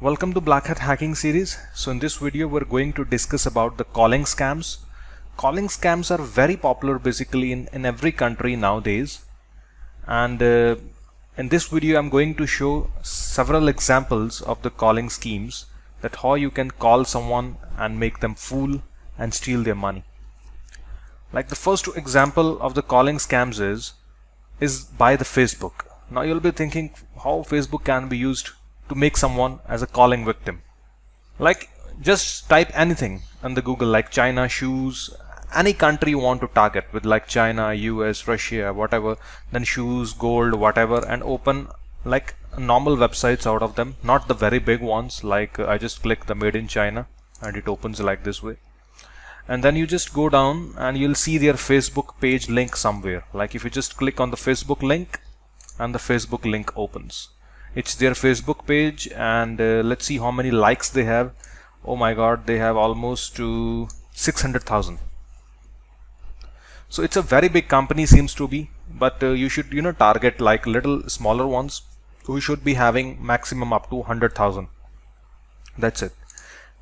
Welcome to Black Hat Hacking series. So in this video we're going to discuss about the calling scams. Calling scams are very popular basically in every country nowadays, and in this video I'm going to show several examples of the calling schemes, that how you can call someone and make them fool and steal their money. Like the first example of the calling scams is by the Facebook. Now you'll be thinking how Facebook can be used to make someone as a calling victim. Like just type anything on the Google, like China shoes, any country you want to target with, like China, US, Russia, whatever, then shoes, gold, whatever, and open like normal websites out of them, not the very big ones. Like I just click the made in China and it opens like this way, and then you just go down and you'll see their Facebook page link somewhere. Like if you just click on the Facebook link and the Facebook link opens, it's their Facebook page, and let's see how many likes they have. Oh my god, they have almost to 600,000. So it's a very big company, seems to be, but you should target like little smaller ones who should be having maximum up to 100,000. That's it.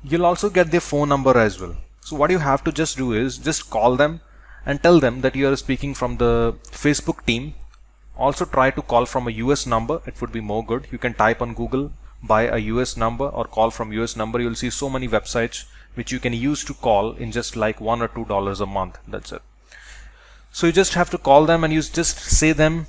You'll also get their phone number as well. So what you have to just do is just call them and tell them that you are speaking from the Facebook team. Also try to call from a US number, it would be more good. You can type on Google, buy a US number or call from US number. You'll see so many websites which you can use to call in just like $1 or $2 a month. That's it. So you just have to call them and you just say them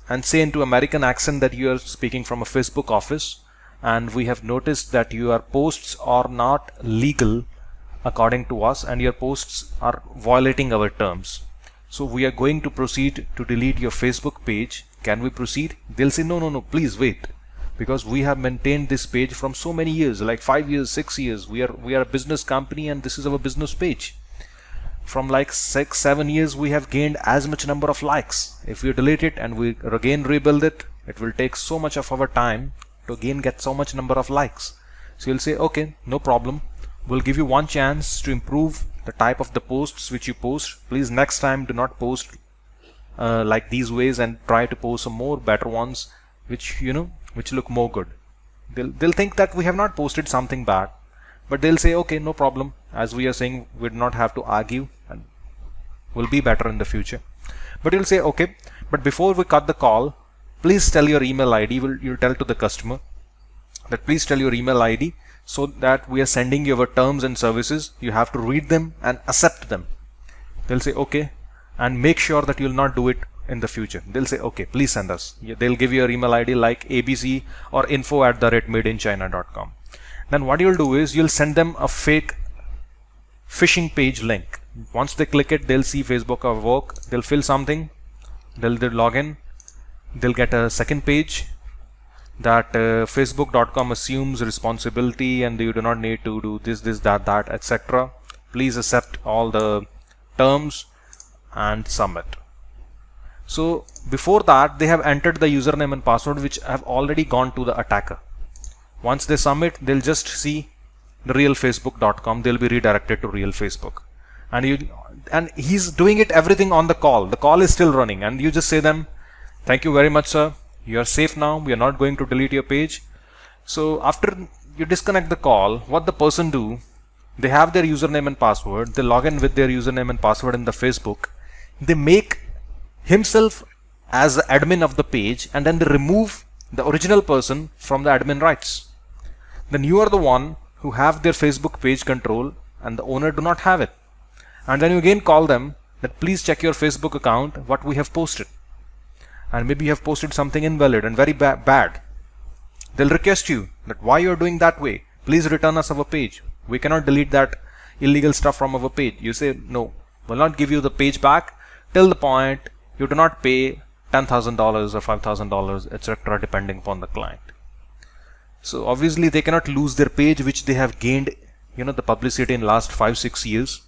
and say into American accent that you are speaking from a Facebook office, and we have noticed that your posts are not legal according to us and your posts are violating our terms. So we are going to proceed to delete your Facebook page. Can we proceed? They'll say no, please wait, because we have maintained this page from so many years, like 5 years, 6 years. We are a business company and this is our business page. From like 6-7 years we have gained as much number of likes. If we delete it and we again rebuild it, it will take so much of our time to again get so much number of likes. So you'll say okay, no problem, we'll give you one chance to improve the type of the posts which you post. Please next time do not post like these ways, and try to post some more better ones which which look more good. They'll think that we have not posted something bad, but they'll say okay, no problem, as we are saying we do not have to argue and will be better in the future. But you'll say okay, but before we cut the call, please tell your email ID. You'll tell to the customer that please tell your email ID, so that we are sending you our terms and services. You have to read them and accept them. They'll say okay, and make sure that you'll not do it in the future. They'll say okay, please send us. They'll give you your email ID like ABC or info@madeinchina.com. Then what you'll do is you'll send them a fake phishing page link. Once they click it, they'll see Facebook or work, they'll fill something, they'll log in, they'll get a second page that facebook.com assumes responsibility and you do not need to do this, that, etc. Please accept all the terms and submit. So before that they have entered the username and password which have already gone to the attacker. Once they submit, they'll just see the real facebook.com. They'll be redirected to real Facebook, and he's doing it everything on the call. The call is still running, and you just say them, thank you very much sir, you are safe now, we are not going to delete your page. So after you disconnect the call, what the person do, they have their username and password, they log in with their username and password in the Facebook, they make himself as the admin of the page, and then they remove the original person from the admin rights. Then you are the one who have their Facebook page control and the owner do not have it. And then you again call them that please check your Facebook account what we have posted, and maybe you have posted something invalid and very bad. They'll request you that why you are doing that way, please return us our page, we cannot delete that illegal stuff from our page. You say no, we'll not give you the page back till the point you do not pay $10,000 or $5,000, etc., depending upon the client. So obviously they cannot lose their page which they have gained the publicity in last 5-6 years.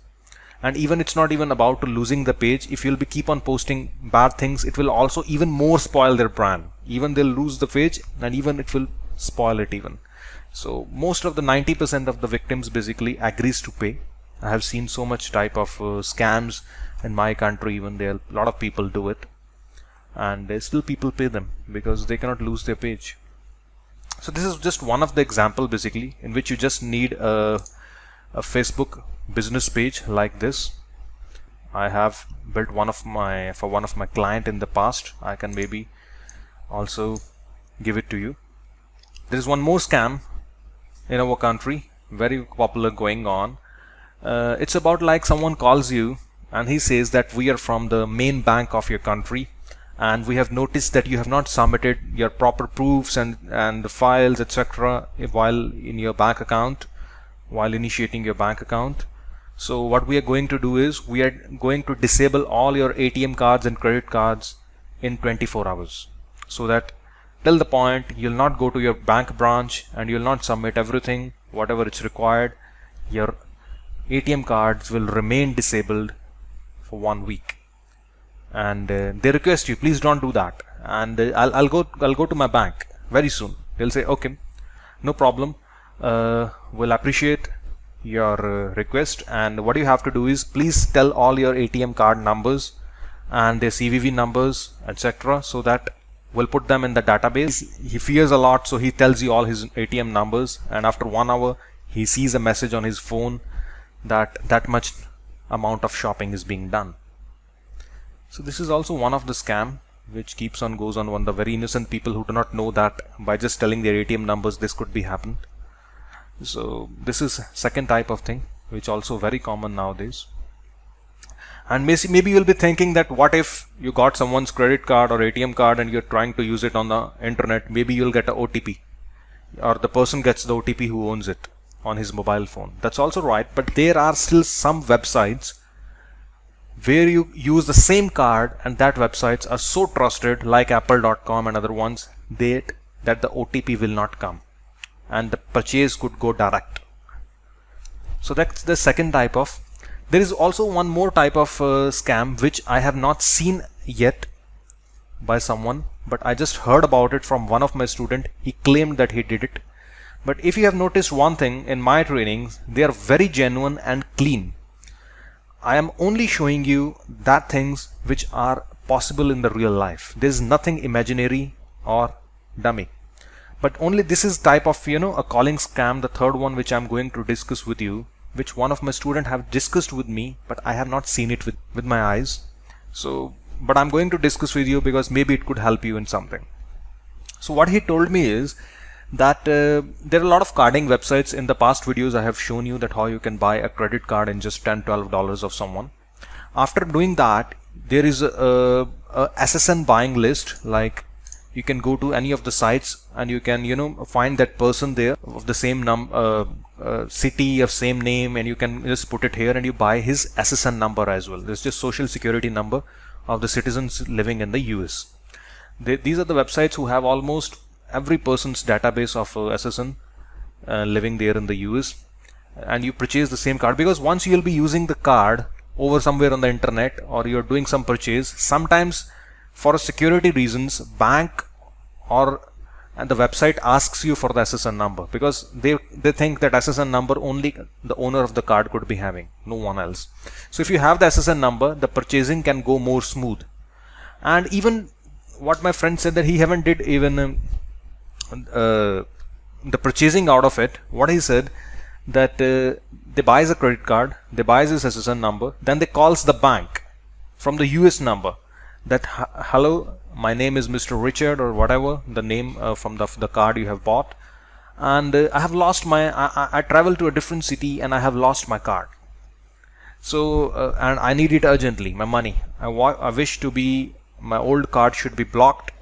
And even it's not even about to losing the page. If you'll be keep on posting bad things, it will also even more spoil their brand. Even they'll lose the page and even it will spoil it even. So most of the 90% of the victims basically agrees to pay. I have seen so much type of scams in my country. Even there a lot of people do it, and still people pay them because they cannot lose their page. So this is just one of the example basically in which you just need a Facebook business page like this. I have built for one of my client in the past. I can maybe also give it to you. There is one more scam in our country, very popular going on. It's about like someone calls you and he says that we are from the main bank of your country, and we have noticed that you have not submitted your proper proofs and the files, etc., while in your bank account, while initiating your bank account. So what we are going to do is we are going to disable all your ATM cards and credit cards in 24 hours, so that till the point you'll not go to your bank branch and you'll not submit everything whatever it's required. Your ATM cards will remain disabled for 1 week, and they request you, please don't do that, and I'll go to my bank very soon. They'll say, okay, no problem, we'll appreciate your request, and what you have to do is please tell all your ATM card numbers and their CVV numbers, etc., so that we'll put them in the database. He fears a lot, so he tells you all his ATM numbers, and after 1 hour he sees a message on his phone that much amount of shopping is being done. So this is also one of the scam which goes on the very innocent people who do not know that by just telling their ATM numbers this could be happened. So this is second type of thing which also very common nowadays. And maybe you'll be thinking that what if you got someone's credit card or ATM card and you're trying to use it on the internet, maybe you'll get a OTP, or the person gets the OTP who owns it on his mobile phone. That's also right, but there are still some websites where you use the same card, and that websites are so trusted, like apple.com and other ones, that the OTP will not come and the purchase could go direct. So that's the second type of. There is also one more type of scam which I have not seen yet by someone, but I just heard about it from one of my students. He claimed that he did it. But if you have noticed one thing in my trainings, they are very genuine and clean. I am only showing you that things which are possible in the real life. There is nothing imaginary or dummy. But only this is type of, a calling scam, the third one which I'm going to discuss with you, which one of my students have discussed with me, but I have not seen it with my eyes. So, but I'm going to discuss with you because maybe it could help you in something. So what he told me is that there are a lot of carding websites. In the past videos I have shown you that how you can buy a credit card in just $10-12 of someone. After doing that, there is a SSN buying list. Like, you can go to any of the sites and you can find that person there of the same city of same name, and you can just put it here and you buy his SSN number as well. This is just social security number of the citizens living in the US. These are the websites who have almost every person's database of SSN living there in the US, and you purchase the same card, because once you will be using the card over somewhere on the internet or you're doing some purchase, sometimes for security reasons bank and the website asks you for the SSN number, because they think that SSN number only the owner of the card could be having, no one else. So if you have the SSN number, the purchasing can go more smooth. And even what my friend said, that he haven't did even the purchasing out of it. What he said, that they buys a credit card, they buys his SSN number, then they calls the bank from the US number that hello, my name is Mr. Richard or whatever the name from the card you have bought, and I have lost my I traveled to a different city and I have lost my card, so and I need it urgently, my money. I wish to be, my old card should be blocked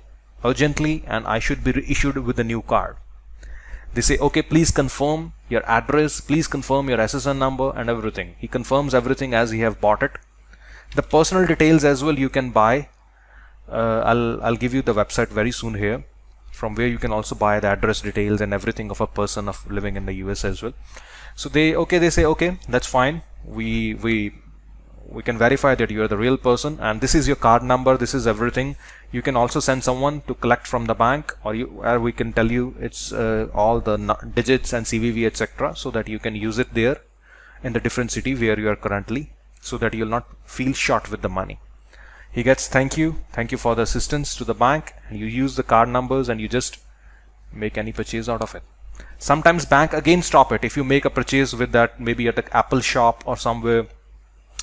urgently and I should be reissued with a new card. They say, okay, please confirm your address, please confirm your SSN number and everything. He confirms everything as he have bought it. The personal details as well you can buy. I'll give you the website very soon here, from where you can also buy the address details and everything of a person of living in the US as well. So they say, okay, that's fine. We can verify that you are the real person, and this is your card number, this is everything. You can also send someone to collect from the bank, or we can tell you it's all the digits and CVV, etc., so that you can use it there in the different city where you are currently, so that you'll not feel short with the money. He gets thank you for the assistance to the bank, and you use the card numbers and you just make any purchase out of it. Sometimes bank again stop it if you make a purchase with that, maybe at an Apple shop or somewhere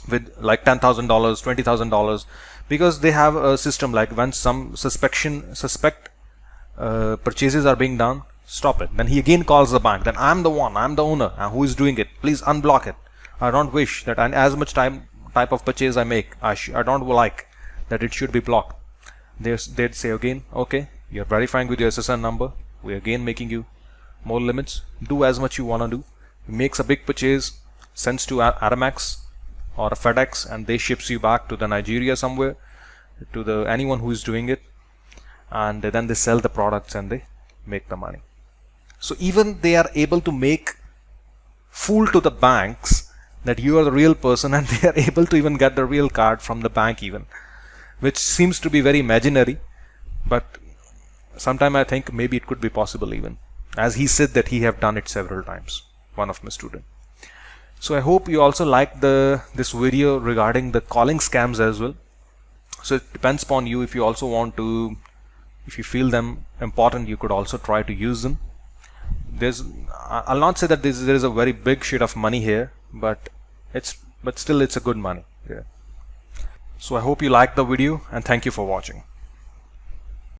with like $10,000, $20,000, because they have a system like when some suspect purchases are being done, stop it. Then he again calls the bank. Then I'm the owner who is doing it. Please unblock it. I don't wish that as much type of purchase I make, I don't like that it should be blocked. They'd say again, okay, you're verifying with your SSN number. We're again making you more limits. Do as much you want to do. He makes a big purchase, sends to Aramex or a FedEx, and they ships you back to the Nigeria somewhere to the anyone who is doing it, and then they sell the products and they make the money. So even they are able to make fool to the banks that you are the real person, and they are able to even get the real card from the bank even, which seems to be very imaginary, but sometime I think maybe it could be possible even, as he said that he have done it several times, one of my students. So I hope you also like this video regarding the calling scams as well. So it depends upon you. If you also want to, if you feel them important, you could also try to use them. I'll not say that there is a very big shit of money here, but still it's a good money. Yeah. So I hope you liked the video, and thank you for watching.